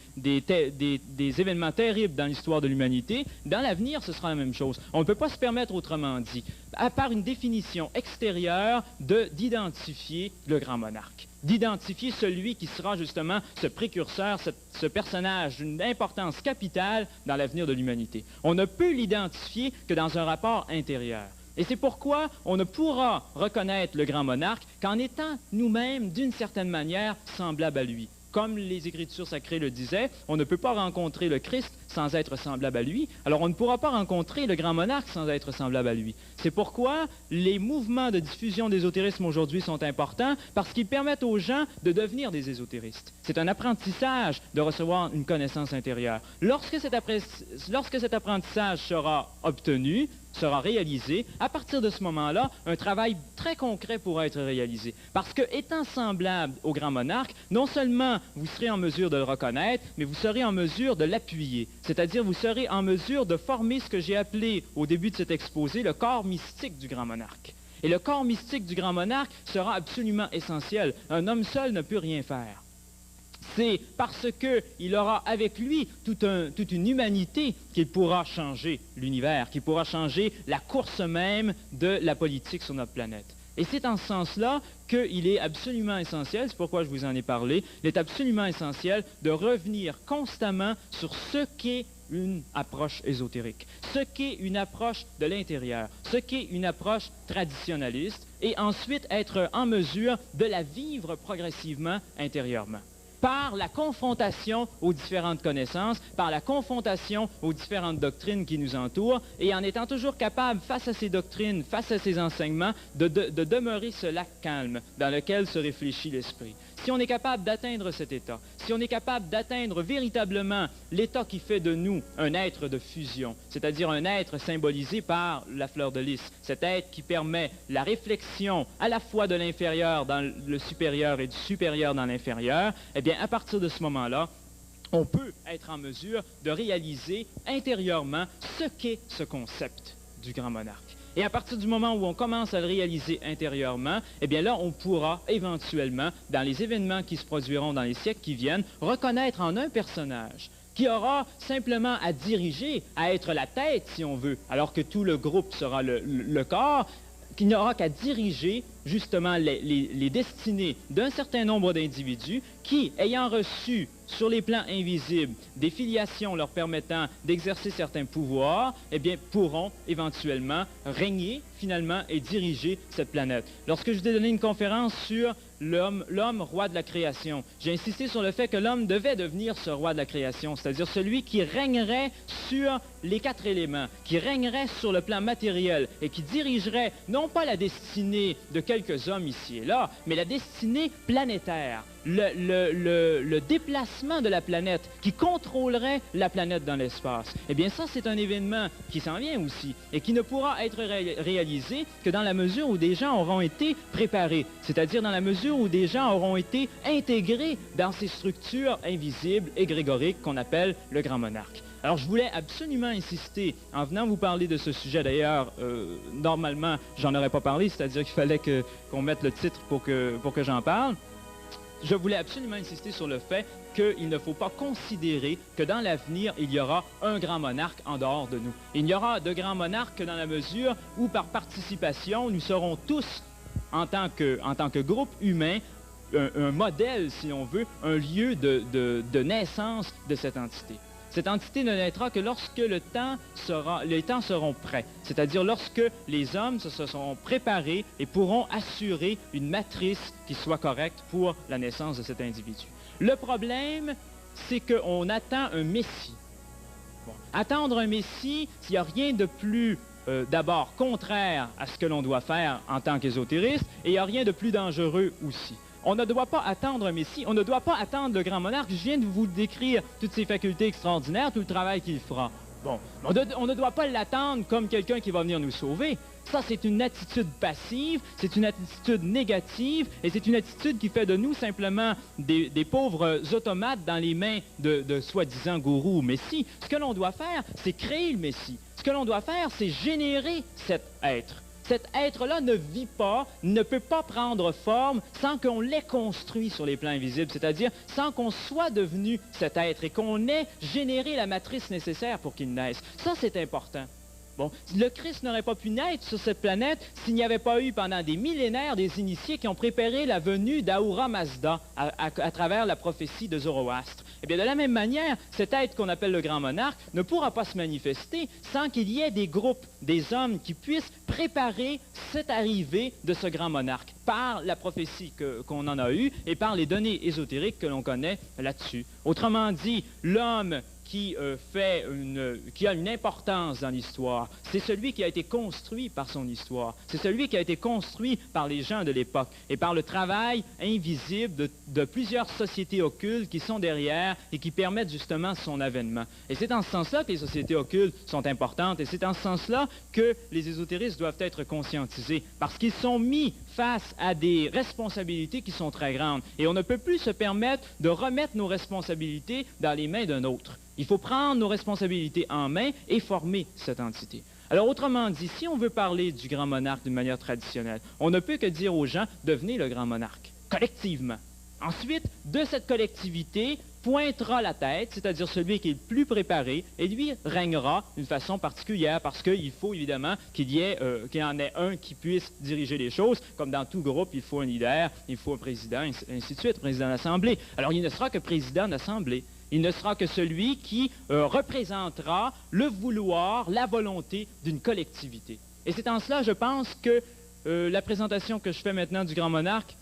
événements terribles dans l'histoire de l'humanité. Dans l'avenir, ce sera la même chose. On ne peut pas se permettre, autrement dit, à part une définition extérieure, d'identifier le grand monarque, d'identifier celui qui sera justement ce précurseur, ce personnage d'une importance capitale dans l'avenir de l'humanité. On ne peut l'identifier que dans un rapport intérieur. Et c'est pourquoi on ne pourra reconnaître le grand monarque qu'en étant nous-mêmes, d'une certaine manière, semblables à lui. Comme les Écritures sacrées le disaient, on ne peut pas rencontrer le Christ sans être semblable à lui. Alors on ne pourra pas rencontrer le grand monarque sans être semblable à lui. C'est pourquoi les mouvements de diffusion d'ésotérisme aujourd'hui sont importants, parce qu'ils permettent aux gens de devenir des ésotéristes. C'est un apprentissage de recevoir une connaissance intérieure. Lorsque cet apprentissage sera obtenu, sera réalisé, à partir de ce moment-là, un travail très concret pourra être réalisé. Parce que, étant semblable au grand monarque, non seulement vous serez en mesure de le reconnaître, mais vous serez en mesure de l'appuyer. C'est-à-dire, vous serez en mesure de former ce que j'ai appelé, au début de cet exposé, le corps mystique du grand monarque. Et le corps mystique du grand monarque sera absolument essentiel. Un homme seul ne peut rien faire. C'est parce qu'il aura avec lui toute une humanité qu'il pourra changer l'univers, qu'il pourra changer la course même de la politique sur notre planète. Et c'est en ce sens-là qu'il est absolument essentiel, c'est pourquoi je vous en ai parlé, il est absolument essentiel de revenir constamment sur ce qu'est une approche ésotérique, ce qu'est une approche de l'intérieur, ce qu'est une approche traditionnaliste, et ensuite être en mesure de la vivre progressivement intérieurement, par la confrontation aux différentes connaissances, par la confrontation aux différentes doctrines qui nous entourent, et en étant toujours capable, face à ces doctrines, face à ces enseignements, de demeurer ce lac calme dans lequel se réfléchit l'esprit. Si on est capable d'atteindre cet état, si on est capable d'atteindre véritablement l'état qui fait de nous un être de fusion, c'est-à-dire un être symbolisé par la fleur de lys, cet être qui permet la réflexion à la fois de l'inférieur dans le supérieur et du supérieur dans l'inférieur, eh bien, à partir de ce moment-là, on peut être en mesure de réaliser intérieurement ce qu'est ce concept du grand monarque. Et à partir du moment où on commence à le réaliser intérieurement, eh bien là, on pourra éventuellement, dans les événements qui se produiront dans les siècles qui viennent, reconnaître en un personnage qui aura simplement à diriger, à être la tête, si on veut, alors que tout le groupe sera le corps, qu'il n'aura qu'à diriger justement les destinées d'un certain nombre d'individus qui, ayant reçu sur les plans invisibles des filiations leur permettant d'exercer certains pouvoirs, eh bien, pourront éventuellement régner finalement et diriger cette planète. Lorsque je vous ai donné une conférence sur l'homme roi de la création. J'ai insisté sur le fait que l'homme devait devenir ce roi de la création, c'est-à-dire celui qui régnerait sur les 4 éléments, qui régnerait sur le plan matériel et qui dirigerait non pas la destinée de quelques hommes ici et là, mais la destinée planétaire, le déplacement de la planète, qui contrôlerait la planète dans l'espace. Eh bien ça, c'est un événement qui s'en vient aussi et qui ne pourra être réalisé que dans la mesure où des gens auront été préparés, c'est-à-dire dans la mesure où des gens auront été intégrés dans ces structures invisibles et grégoriques qu'on appelle le grand monarque. Alors, je voulais absolument insister, en venant vous parler de ce sujet, d'ailleurs, normalement, j'en aurais pas parlé, c'est-à-dire qu'il fallait qu'on mette le titre pour que j'en parle. Je voulais absolument insister sur le fait qu'il ne faut pas considérer que dans l'avenir, il y aura un grand monarque en dehors de nous. Il n'y aura de grand monarque que dans la mesure où, par participation, nous serons tous, en tant que groupe humain, un modèle, si on veut, un lieu de naissance de cette entité. Cette entité ne naîtra que lorsque les temps seront prêts, c'est-à-dire lorsque les hommes se seront préparés et pourront assurer une matrice qui soit correcte pour la naissance de cet individu. Le problème, c'est qu'on attend un Messie. Bon, attendre un Messie, il n'y a rien de plus d'abord contraire à ce que l'on doit faire en tant qu'ésotériste, et il n'y a rien de plus dangereux aussi. On ne doit pas attendre un Messie, on ne doit pas attendre le grand monarque. Je viens de vous décrire toutes ses facultés extraordinaires, tout le travail qu'il fera. Bon, on ne doit pas l'attendre comme quelqu'un qui va venir nous sauver. Ça, c'est une attitude passive, c'est une attitude négative, et c'est une attitude qui fait de nous simplement des pauvres automates dans les mains de soi-disant gourous ou Messie. Ce que l'on doit faire, c'est créer le Messie. Ce que l'on doit faire, c'est générer cet être. Cet être-là ne vit pas, ne peut pas prendre forme sans qu'on l'ait construit sur les plans invisibles, c'est-à-dire sans qu'on soit devenu cet être et qu'on ait généré la matrice nécessaire pour qu'il naisse. Ça, c'est important. Bon, le Christ n'aurait pas pu naître sur cette planète s'il n'y avait pas eu pendant des millénaires des initiés qui ont préparé la venue d'Ahura Mazda à travers la prophétie de Zoroastre. Eh bien, de la même manière, cet être qu'on appelle le grand monarque ne pourra pas se manifester sans qu'il y ait des groupes, des hommes qui puissent préparer cette arrivée de ce grand monarque par la prophétie qu'on en a eue et par les données ésotériques que l'on connaît là-dessus. Autrement dit, l'homme qui a une importance dans l'histoire. C'est celui qui a été construit par son histoire. C'est celui qui a été construit par les gens de l'époque et par le travail invisible de plusieurs sociétés occultes qui sont derrière et qui permettent justement son avènement. Et c'est en ce sens-là que les sociétés occultes sont importantes et c'est en ce sens-là que les ésotéristes doivent être conscientisés parce qu'ils sont mis face à des responsabilités qui sont très grandes. Et on ne peut plus se permettre de remettre nos responsabilités dans les mains d'un autre. Il faut prendre nos responsabilités en main et former cette entité. Alors, autrement dit, si on veut parler du grand monarque d'une manière traditionnelle, on ne peut que dire aux gens, devenez le grand monarque, collectivement. Ensuite, de cette collectivité pointera la tête, c'est-à-dire celui qui est le plus préparé, et lui régnera d'une façon particulière, parce qu'il faut évidemment qu'il y en ait un qui puisse diriger les choses. Comme dans tout groupe, il faut un leader, il faut un président, ainsi de suite, président d'assemblée. Alors, il ne sera que président d'assemblée. Il ne sera que celui qui représentera le vouloir, la volonté d'une collectivité. Et c'est en cela, je pense, que la présentation que je fais maintenant du grand monarque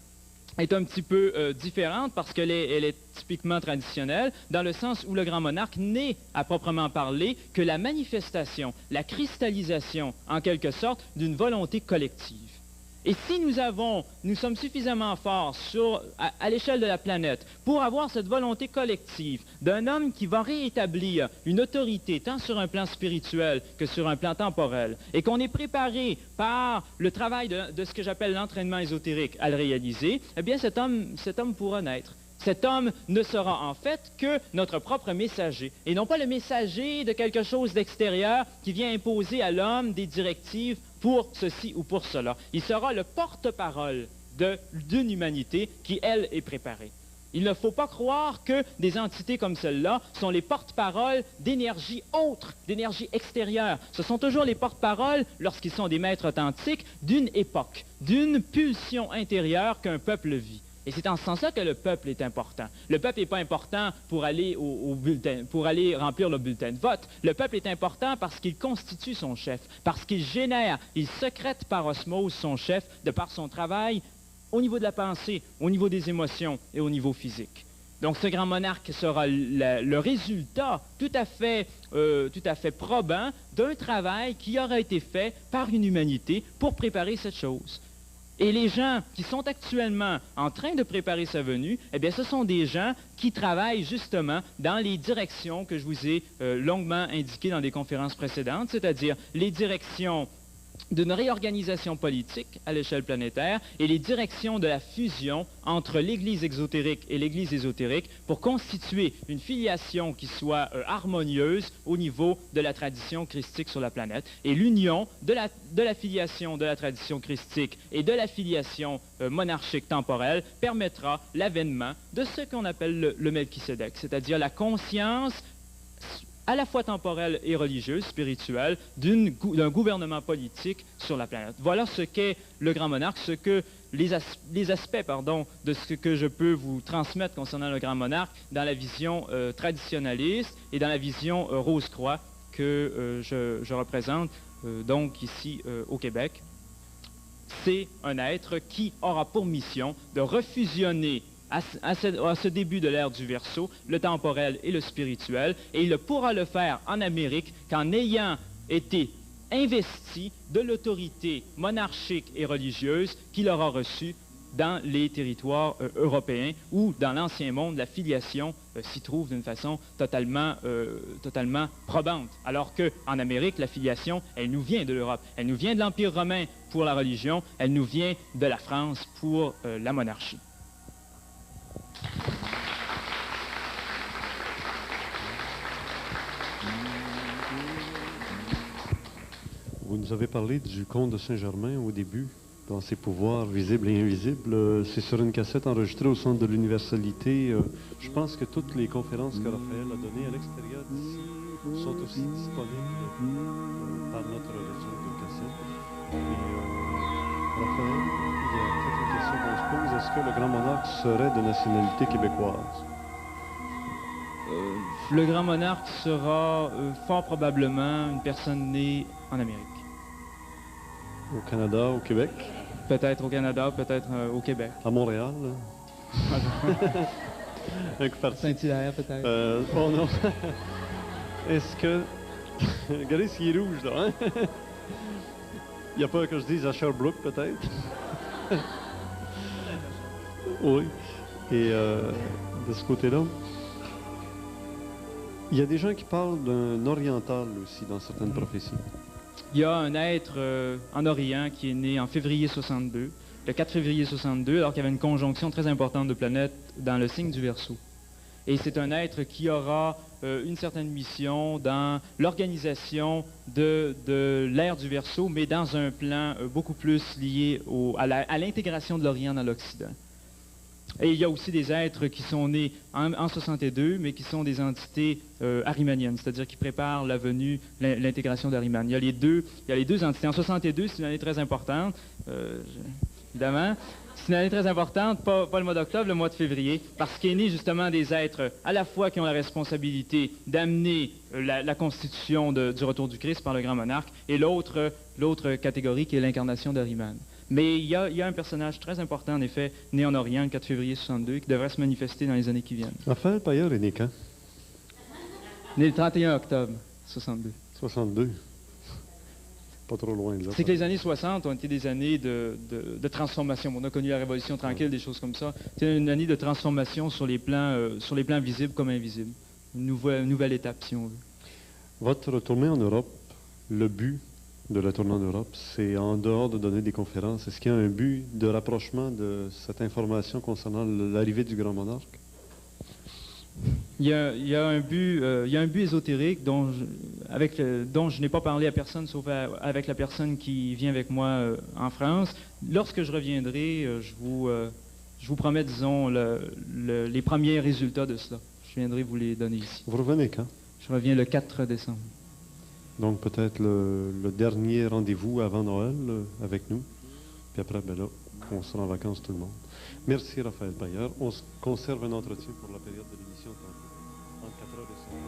est un petit peu différente parce qu'elle est typiquement traditionnelle, dans le sens où le grand monarque n'est, à proprement parler, que la manifestation, la cristallisation, en quelque sorte, d'une volonté collective. Et si nous sommes suffisamment forts à l'échelle de la planète pour avoir cette volonté collective d'un homme qui va rétablir une autorité tant sur un plan spirituel que sur un plan temporel, et qu'on est préparé par le travail de ce que j'appelle l'entraînement ésotérique à le réaliser, eh bien cet homme pourra naître. Cet homme ne sera en fait que notre propre messager, et non pas le messager de quelque chose d'extérieur qui vient imposer à l'homme des directives pour ceci ou pour cela. Il sera le porte-parole d'une humanité qui, elle, est préparée. Il ne faut pas croire que des entités comme celle-là sont les porte-paroles d'énergie autre, d'énergie extérieure. Ce sont toujours les porte-paroles, lorsqu'ils sont des maîtres authentiques, d'une époque, d'une pulsion intérieure qu'un peuple vit. Et c'est en ce sens-là que le peuple est important. Le peuple n'est pas important pour aller pour aller remplir le bulletin de vote. Le peuple est important parce qu'il constitue son chef, parce qu'il génère, il secrète par osmose son chef de par son travail au niveau de la pensée, au niveau des émotions et au niveau physique. Donc, ce grand monarque sera le résultat tout à fait probant d'un travail qui aura été fait par une humanité pour préparer cette chose. Et les gens qui sont actuellement en train de préparer sa venue, eh bien, ce sont des gens qui travaillent justement dans les directions que je vous ai longuement indiquées dans des conférences précédentes, c'est-à-dire les directions d'une réorganisation politique à l'échelle planétaire et les directions de la fusion entre l'Église exotérique et l'Église ésotérique pour constituer une filiation qui soit harmonieuse au niveau de la tradition christique sur la planète. Et l'union de la filiation de la tradition christique et de la filiation monarchique temporelle permettra l'avènement de ce qu'on appelle le Melchisédek, c'est-à-dire la conscience à la fois temporelle et religieuse, spirituelle, d'un gouvernement politique sur la planète. Voilà ce qu'est le grand monarque, ce que les aspects de ce que je peux vous transmettre concernant le grand monarque dans la vision traditionnaliste et dans la vision Rose-Croix que je représente donc ici au Québec. C'est un être qui aura pour mission de refusionner à ce début de l'ère du Verseau, le temporel et le spirituel, et il ne pourra le faire en Amérique qu'en ayant été investi de l'autorité monarchique et religieuse qu'il aura reçue dans les territoires européens, où dans l'Ancien Monde, la filiation s'y trouve d'une façon totalement probante. Alors qu'en Amérique, la filiation, elle nous vient de l'Europe. Elle nous vient de l'Empire romain pour la religion, elle nous vient de la France pour la monarchie. Vous nous avez parlé du comte de Saint-Germain au début, dans ses pouvoirs visibles et invisibles. C'est sur une cassette enregistrée au Centre de l'Universalité. Je pense que toutes les conférences que Raphaël a données à l'extérieur d'ici sont aussi disponibles par notre réseau de cassettes. Et, Raphaël, il y a peut-être une question qu'on se pose. Est-ce que le grand monarque serait de nationalité québécoise? Le grand monarque sera fort probablement une personne née en Amérique. Au Canada, au Québec? Peut-être au Canada, peut-être au Québec. À Montréal? Saint-Hilaire, peut-être. Oh non. Est-ce que... Regardez s'il est rouge, là, hein? Il n'y a pas que je dise à Sherbrooke, peut-être? Oui. Et de ce côté-là, il y a des gens qui parlent d'un oriental aussi dans certaines prophéties. Il y a un être en Orient qui est né en février 62, le 4 février 62, alors qu'il y avait une conjonction très importante de planètes dans le signe du Verseau. Et c'est un être qui aura une certaine mission dans l'organisation de l'ère du Verseau, mais dans un plan beaucoup plus lié à l'intégration de l'Orient dans l'Occident. Et il y a aussi des êtres qui sont nés en 62, mais qui sont des entités arimaniennes, c'est-à-dire qui préparent la venue, l'intégration d'Ariman. Il y a les deux entités. En 62, c'est une année très importante, évidemment. C'est une année très importante, pas le mois d'octobre, le mois de février, parce qu'il est né justement des êtres à la fois qui ont la responsabilité d'amener la constitution du retour du Christ par le grand monarque, et l'autre catégorie qui est l'incarnation d'Ariman. Mais il y a un personnage très important, en effet, né en Orient, le 4 février 62, qui devrait se manifester dans les années qui viennent. Raphaël Paillard est né quand? Né le 31 octobre 62. 62. Pas trop loin de là. C'est que les années 60 ont été des années de transformation. On a connu la Révolution tranquille, des choses comme ça. C'est une année de transformation sur les plans visibles comme invisibles. Une nouvelle étape, si on veut. Votre tournée en Europe, le but de la tournée en Europe, c'est en dehors de donner des conférences. Est-ce qu'il y a un but de rapprochement de cette information concernant l'arrivée du grand monarque? Il y a un but ésotérique dont je n'ai pas parlé à personne, sauf avec la personne qui vient avec moi en France. Lorsque je reviendrai, je vous promets, disons, les premiers résultats de cela. Je viendrai vous les donner ici. Vous revenez quand? Je reviens le 4 décembre. Donc peut-être le dernier rendez-vous avant Noël avec nous. Puis après, ben là, on sera en vacances tout le monde. Merci Raphaël Paillard. On se conserve un entretien pour la période de l'émission entre 4h et 5h.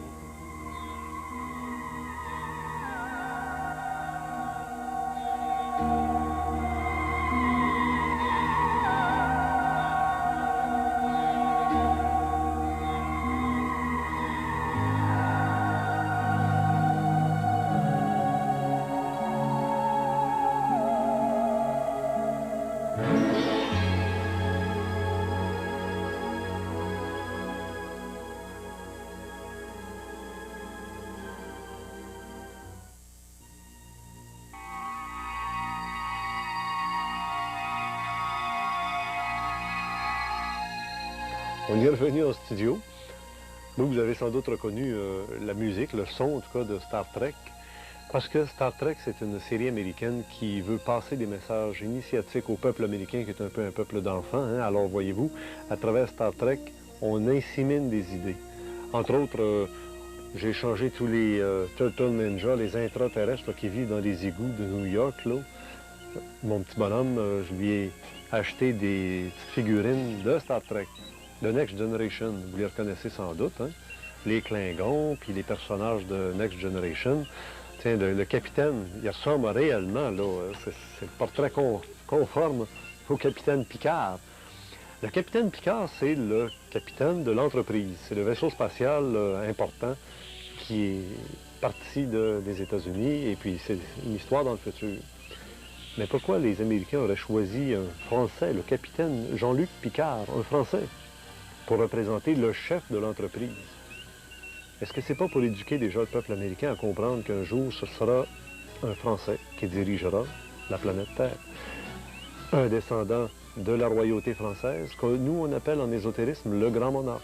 On y est revenu en studio. Vous avez sans doute reconnu la musique, le son en tout cas de Star Trek. Parce que Star Trek, c'est une série américaine qui veut passer des messages initiatiques au peuple américain, qui est un peu un peuple d'enfants. Hein? Alors, voyez-vous, à travers Star Trek, on insémine des idées. Entre autres, j'ai changé tous les Turtle Ninja, les intraterrestres là, qui vivent dans les égouts de New York. Là. Mon petit bonhomme, je lui ai acheté des petites figurines de Star Trek, de Next Generation. Vous les reconnaissez sans doute, hein? Les Klingons, puis les personnages de Next Generation. Tiens, le capitaine, il ressemble réellement, là. C'est le portrait conforme au capitaine Picard. Le capitaine Picard, c'est le capitaine de l'entreprise. C'est le vaisseau spatial important qui est parti des États-Unis, et puis c'est une histoire dans le futur. Mais pourquoi les Américains auraient choisi un Français, le capitaine Jean-Luc Picard, un Français, pour représenter le chef de l'entreprise? Est-ce que c'est pas pour éduquer déjà le peuple américain à comprendre qu'un jour, ce sera un Français qui dirigera la planète Terre? Un descendant de la royauté française, que nous, on appelle en ésotérisme le grand monarque.